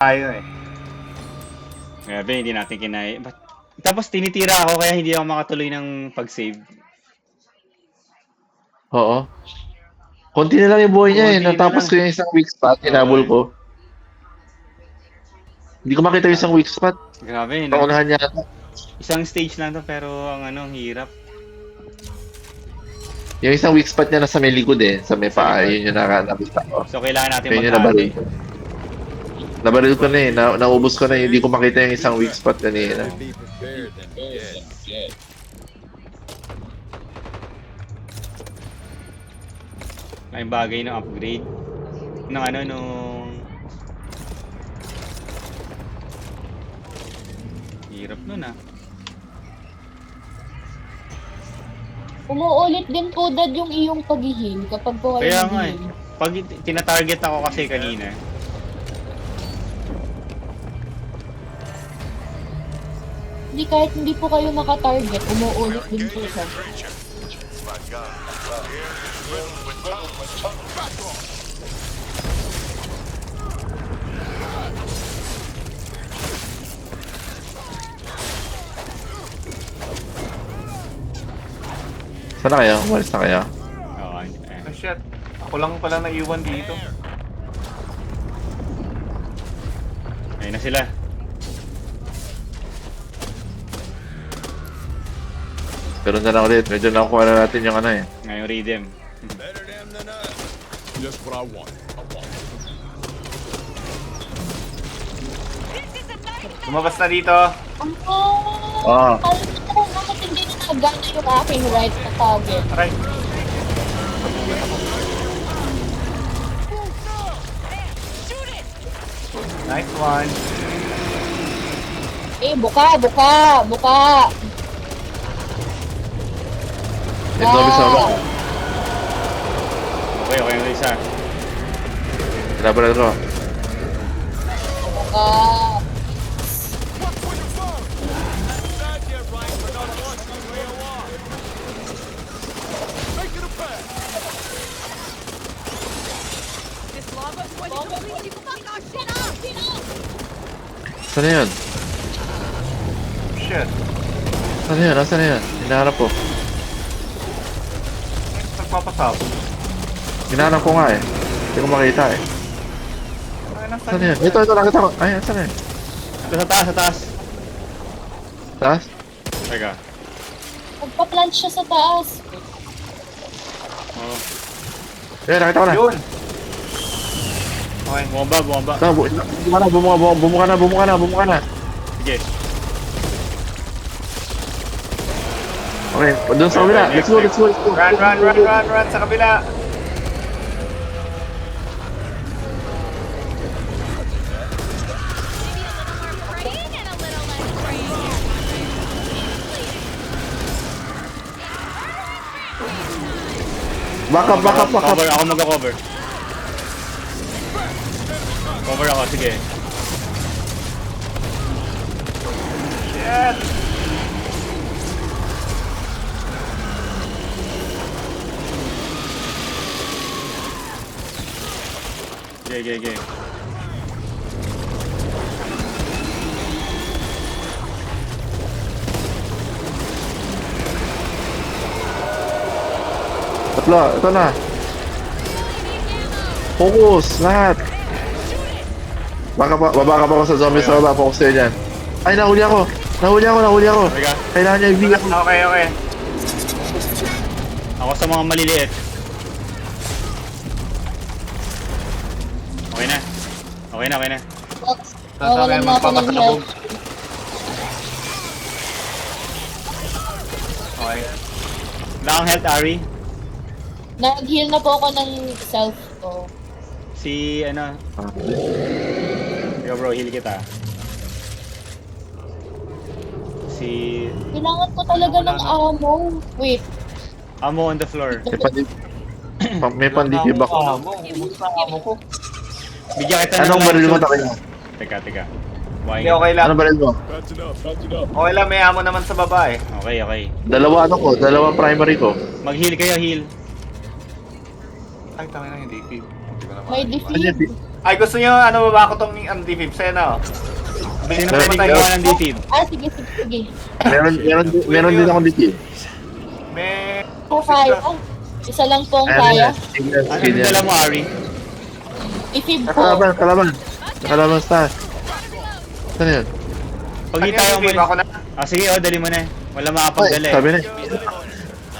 tayo eh. Grabe, hindi natin kinaya. Tapos tinitira ako kaya hindi ako makatuloy ng pag-save. Oo. Konti na lang yung buhay niya eh. Konti na Natapos lang. ko yung isang weak spot, hinabol ko. Hindi ko makita yung isang weak spot. Grabe, no? Paunahan niya ata. Isang stage lang to pero ang ang hirap. Yung isang weak spot niya nasa may likod eh. Sa may paa. Yun yung nakita ko. So kailangan natin Yun yung nabaril mag-ate. ko. Nabaril ko na eh. Naubos ko na eh. Hindi ko makita yung isang weak spot kanina. Be prepared than dead. Ay bagay ng upgrade. Ng nung... Hirap nun ah. Umuulit din po dad yung iyong pag-heal kapag po kayo Kaya nga eh. nag-heal. Pag tina-target ako kasi kanina. Hindi kahit hindi po kayo naka-target, umuulit din po siya. Saan na kayo? Umalis na kayo? Oo, Oh shit. Ako lang pala naiwan dito. ayun na sila. Pero na lang ulit. Medyo nakukuha na natin yung ano eh. Ngayong rhythm. Better them than us. Just what I want. Lumabas na dito. Ah. Bakit hindi na nagana yung aking right na target? Aray. Nice one. Eh, buka! Ito na bisa ba? Okay yung isa. Pinapalan ko. Buka! This lava is going to completely fuck our shit up! Saan na yun? Shit. Saan na yun? Nasaan na yun? Hinahanap ko. Nagpapasap. Hinahanap ko nga eh. Hindi ko makita eh. Ay, nasa Saan na yun? Ito, nakita ko. Ay, saan na yun? Ito sa taas, sa taas. Taas? Teka. Magpa-plant siya sa taas. Oo. Eh, nakita ko na. Yun. Okay. Bumaba. Saan? Bumuka na. Sige. Okay, doon sa kabila. Let's go. Run sa kabila. Praying and a little less praying. Back up. Cover, ako mag-cover. Cover ako, sige. Shit. Okay. Tatlo, ito na. Focus, lahat. Baba ka pa ako sa zombie sa baba. Focus kayo dyan. Ay, nahuli ako. Teka. Kailangan niya ibigay ako. Okay. Ako sa mga maliliit. Okay na. Wawalan na ako ng health. Okay. Wala kang health, Ari. Nag-heal na po ako ng self ko. Si, Yo bro, heal kita. Si... Kailangan ko talaga ng ammo. Wait. Ammo on the floor. May pandikib ako. Amo ko. Bigyan kita Anong baril mo tayo? Teka. Why? Hindi, okay lang. Anong baril mo? Patch it up. Okay lang, may amo naman sa baba eh. Okay. Dalawa primary ko. Mag-heal kayo, heal. Ay, tangin na, hindi. Hindi ko na May makakita. defeat. Ay, gusto nyo, ano ba ako tong D-Fib? Sa'yo na, oh. Sino Meron pwede tayo. gumawa ng D-Feed? Sige, sige, sige. Meron din akong dito. May... Kung kaya, isa lang po ang Ayan, kaya. Ano dala mo, Ari? I-fib ko. Kalaban sa taas. Saan yun? Pag di Ano tayo yung D-Fib? Ako na? sige, dali mo na. Wala Ay, makapagdala sabi eh. na.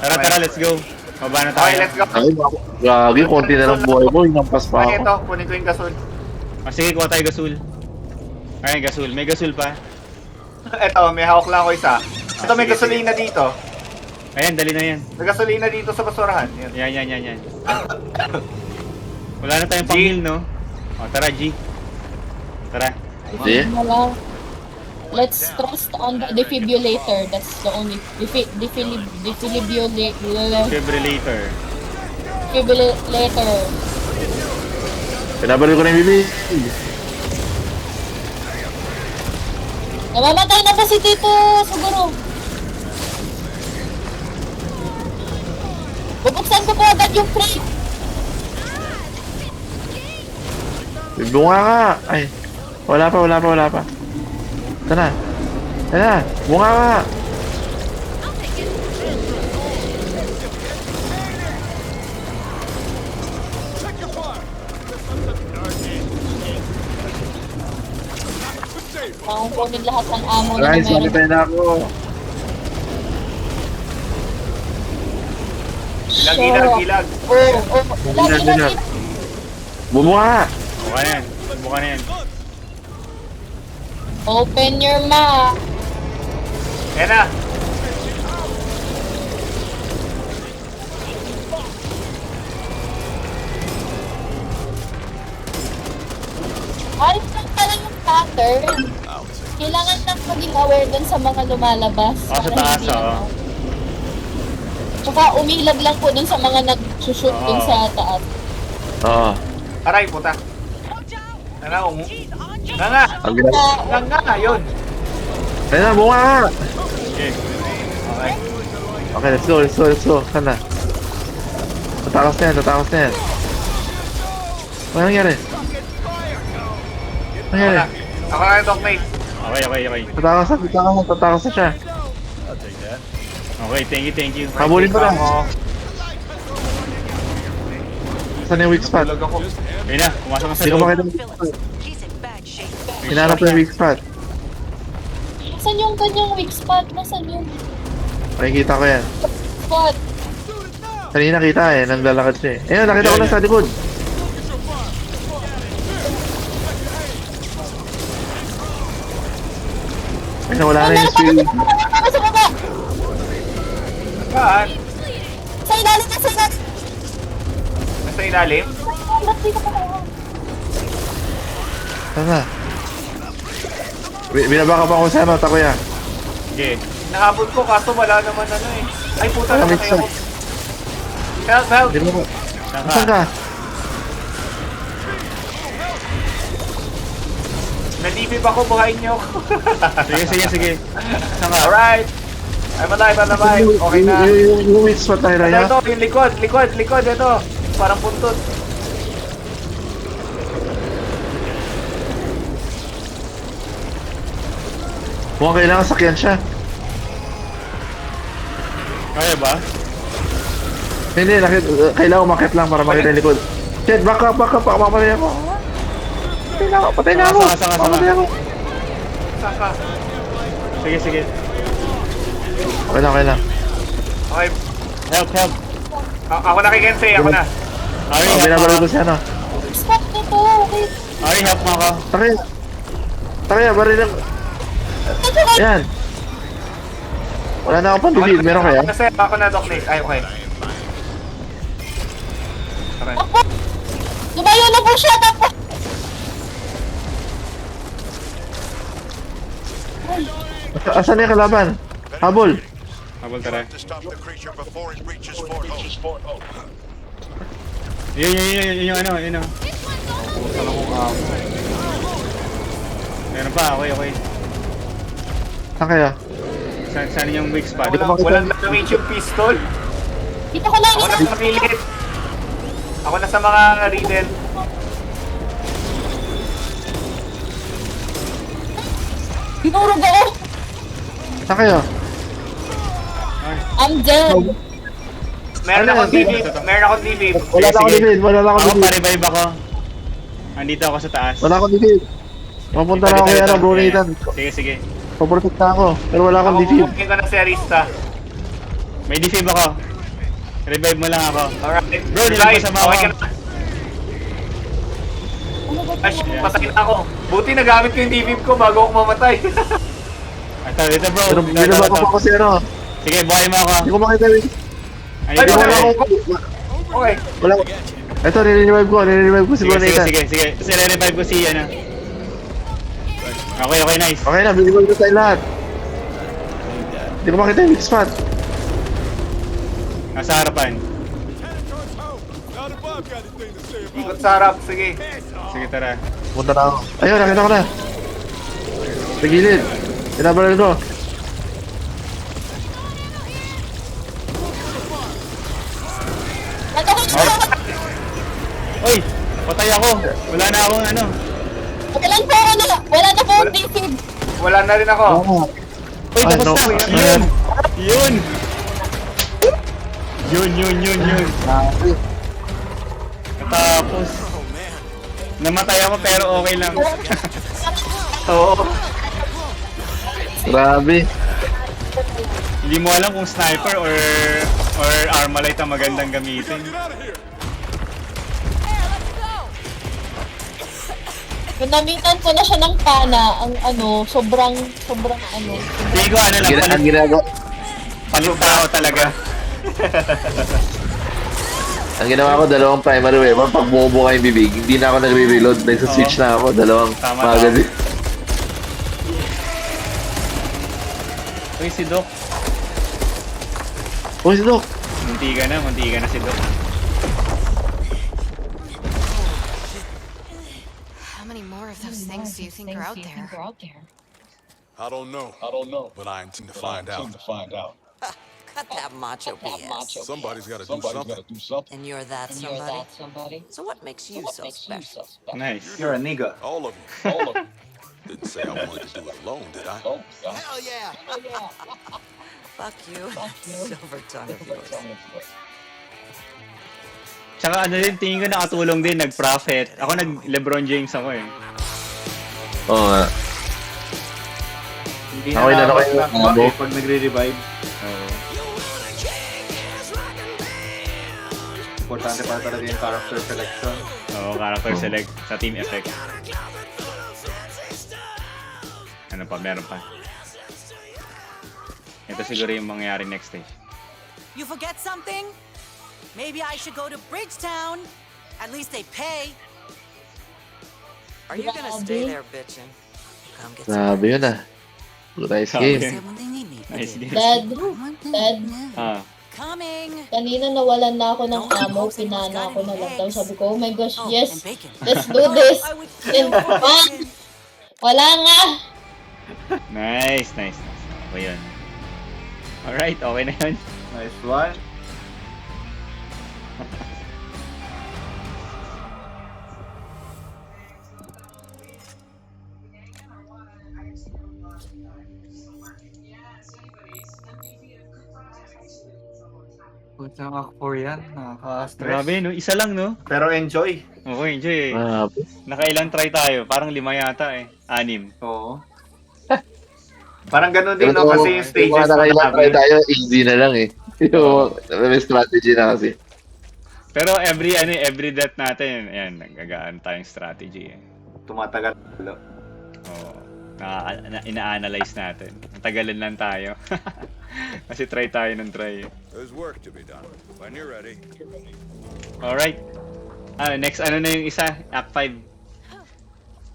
Tara, let's go. Baba na Okay, tayo. let's go. Ay, gagi, konti na lang buhay mo. Inampas pa Ay, ako. ito, kunin ko yung gasol. Sige, kuha tayo gasul. Ay, gasul. May gasul pa. Ito, may hawak lang ako isa. Ito, may sige, gasolina dito. Ayan, dali na yan. May gasolina dito sa basurahan. Yan. Yan. Wala na tayong pang-heal, no? O, tara, G. Tara. Hindi. Wala. Let's trust on the defibrillator. That's the only defibrillator. Defibrillator. Pinabalik ko na yung bibi. Namamatay na ba si Tito siguro? Bubuksan ko po agad yung crate. Bunga ka. Ay. Wala pa. Tara. Bunga ka. Kunin lahat ng ammo na Guys, meron. makita na ako. Gilag. Ilag. Bumuha ka. Buka na yan. Open your mouth. Yan na. Ayos lang pala yung pattern. Kailangan lang maging aware dun sa mga lumalabas. Sa para taas, hindi, oo. ano. Tsaka umilag lang po dun sa mga nag-shoot dun Oo. sa taas. Oo. Aray, puta. Watch out! Nga, She's on you! nga. Ang ginagawa. Nga, yun. Ayun na, bunga ka. Okay. Okay. Okay, let's go. Saan na? Tatakas na yan. Ano nangyari? Ano Ako na. nangyari? Ako na yung Doc Nate. Okay. Tatakas na siya. Okay, thank you. Habulin mo lang. Ako. Saan yung weak spot? Tulog ako. Ayun na, pumasok na sa Hindi ko loob. makita yung weak spot. He's in bad shape. Hinanap ko yung weak spot. Nasaan yung kanyang weak spot? Nasaan yung Makikita ko yan. spot? Kanina kita naglalakad siya eh. Ayun, nakita ko na sa likod. Ayun, wala na yung speed. Sa baba! Saan? Sa ilalim! Nasa ilalim? Dito ka na. Saan na? Binaba ka pa ako sa ano, Takuya. Okay. Nahabol ko kaso wala naman ano eh. Ay puta Wala naman weak kayo. spot. Help! Hindi mo ko. Saan Saan ka? ka? Nalibib ako, buhayin niyo ako. Sige. Saan ka? Alright! I'm alive. Okay na. Yung weak spot tayo na Ito, yung likod, ito. Parang puntot. Mukhang kailangan sakyan siya. Kaya ba? Hindi, kailangan umakit lang para makita yung likod. Shit, back up, mamatay ako. Patay na ako. Saka. Mamatay ako. Saan ka? Sige. Okay lang. Okay. Help. Ako na kay Kensei, ako na. Ari, Oh, help binabalik mo ko siya, no? Weak spot nito. Okay. Ari, help mo ako. Takaya, baril lang. Ayan. Wala na akong pandibig, meron kaya? Ako na, Doc Nate. Ay, okay. Tara. Lumayo na po siya. Tapos. Asan na yung kalaban? Habol. Habol, tara. To stop the creature before it reaches Fort Hope. Yun yung ano. Meron pa, okay. Saan kaya? Saan yung weak spot? Walang damage yung pistol. Dito ko lang. Ako na sa pilit. Ako na sa mga Riddle. Dinurog ako! Saan kayo? I'm dead! Meron Ano akong yan? DV. Meron akong DV. Wala na akong sige. defeat, wala na akong Ako, defeat. pa-revive ako. Andito ako sa taas. Wala akong defeat. Mapunta na ako kay ano, bro Nathan. Sige, sige. Paprotect na ako, pero wala akong Ako defeat. kukunin ko na si Arista. May defib ako. Revive mo lang ako. Alright. Bro, Guys, nilagpas sa mga- okay ka na. Ano ba Ash, patay na ako. Buti nagamit ko yung DV ko bago ako mamatay. Ito bro. Pero binaba ko pa ako si ano. Sige, buhay mo ako. Hindi ko makita yung... Ay, Andito wala ako. akong... Okay. Wala ko. Ito, nire-revive ko si Sige, bro sige, Nathan. sige, sige. Kasi re-revive ko si ano. Okay, okay, nice. Okay na, binibag ko tayo lahat. Hindi ko makita yung weak spot. Nasa harapan. Lieutenant Tour's home. Now the Bob got his thing to say about Ikot sa harap. Sige. Sige, tara. Punta na ako. Ayun, nakita ko na. Sa gilid. Tinabalan ko. Ito ko siya! Oy! Patay ako. Wala na akong ano. Kailan po ako na? Wala na po ang defib! Wala na rin ako. Oo. Uy, Ay, tapos no. na. Yun! Yun! Yun. Natapos. Namatay ako pero okay lang. Oo. Grabe. Hindi mo alam kung sniper or Armalite ang magandang gamitin. Get out of here. Namitan ko na siya ng pana, ang ano, sobrang ano. Hindi ko ano lang, Ang ginagawa. palit tao talaga. Ang ginawa ko, dalawang primary weapon. Pag bumubuka yung bibig, hindi na ako nagre-reload. Nagsa-switch na ako. Dalawang Tama, magazine. Uy, si Doc. Oh, si Doc. Munti ka na si Doc. How many more of those things do you think are out there? I don't know, but I intend to find out. Cut that macho BS. Somebody's got to do something. And you're that somebody? So what makes you so special? Nice. You're a nigga. All of you. Didn't say I wanted to do it alone, did I? Hell yeah! Fuck you. Silver tongue of yours. Tsaka ano din, tingin ko nakatulong din, nag-profit. Ako nag-Lebron James ako eh. Oo nga. Hindi Ako yung ano kayo, nakakabak eh pag nagre-revive. Oo. Importante para talaga yung character selection. Oo, character select sa team effect. Ano pa, meron pa. Ito siguro yung mangyayari next stage. You forget something? Maybe I should go to Bridgetown. At least they pay. Are you gonna stay there bitching? Come get some. Grabe yun ah. Nice Grabe. game. When they need me. Nice game. Dad, Ah, Coming. kanina nawalan na ako ng ammo, pinana ako na lang. Tapos sabi ko, oh my gosh, Oh, yes, and bacon. let's do this. I would And man, wala nga. nice. O yun. Alright, okay na yun. Nice one. Puta, nakaka-4 nakaka-stress. Grabe, no? Isa lang, no? Pero enjoy. Okay, enjoy eh. Grabe. Nakailang try tayo? Parang 5 yata eh. 6. Oo. Parang ganun din, no? Kasi yung stages Yung mga nakailang try namin. tayo, easy na lang eh. Yung may strategy na kasi. Pero every death natin, ayan, nagagaan tayong strategy eh. Tumatagal. Oo. Ina-analyze natin. Tagalan lang tayo. Kasi try tayo ng try. There's work to be done. When you're ready. Alright. Next, ano na yung isa? Act 5.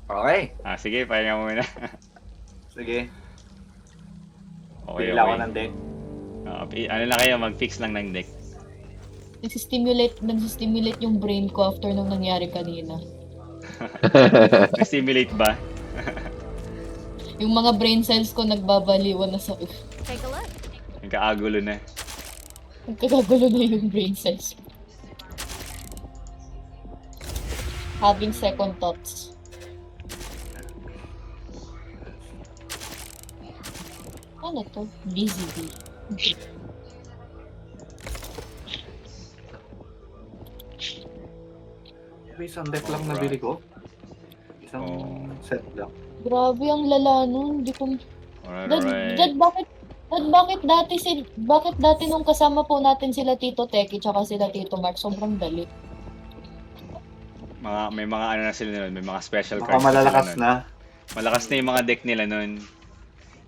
Okay. Sige, pahinga muna. Sige. Okay, Pila ko okay. ng deck. Ano lang kayo, mag-fix lang ng deck. Nagsistimulate yung brain ko after nung nangyari kanina. Na-stimulate ba? Yung mga brain cells ko nagbabaliwan na sa... Take a look. Nagkaagulo na. Nagkakagulo na yung brain cells ko. Having second thoughts. Ano to? BZB. May isang deck lang nabili ko. Isang Oh. set lang. Grabe ang lala nun. Hindi ko... Dad, Alright. bakit dati nung kasama po natin sila Tito Teki tsaka sila Tito Mark, sobrang dali. May mga ano na sila nun, may mga special Baka cards malalakas sila nun. na. Malakas na yung mga deck nila nun.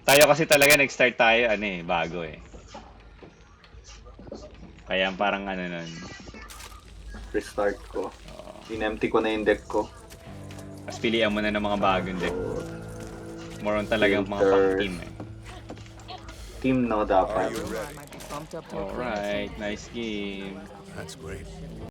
Tayo kasi talaga nag-start tayo, bago eh. Kaya parang ano nun. Restart ko. In-empty ko na yung deck ko. Mas pilihan mo na ng mga bagong deck. More on talagang mga Filters. pang-team eh. Team no dapat. Are you ready? Might be bumped up to a Alright, nice game. That's great.